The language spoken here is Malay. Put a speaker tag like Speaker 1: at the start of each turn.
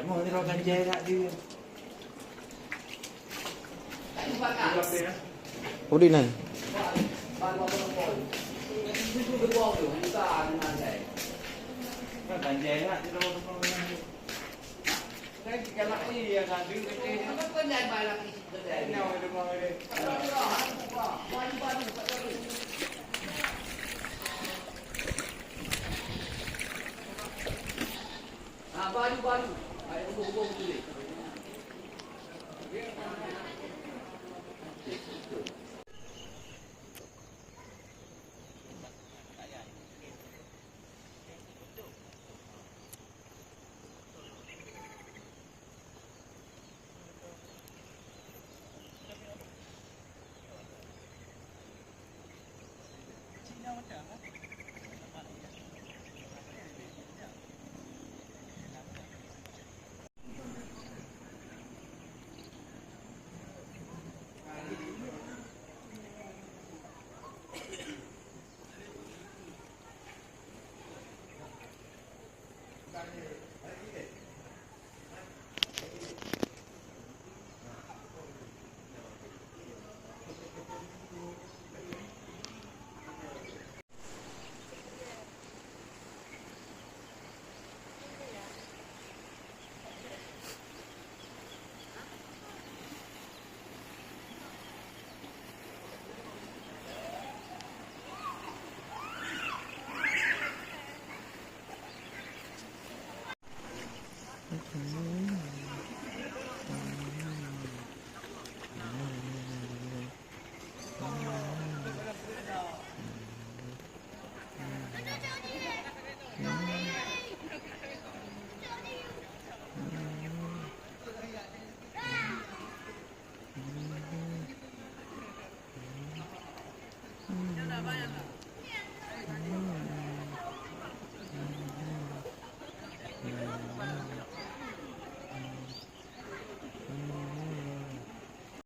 Speaker 1: Mau ni rokan je kat dia.
Speaker 2: Udi nai.
Speaker 1: Rokan je kat dia rokan. Kan kalau ni dia kan dia kecil. Apa nak balak ni? Nak ada mau ada. Baru. Ayo hubung dulu.
Speaker 3: Jangan bayar.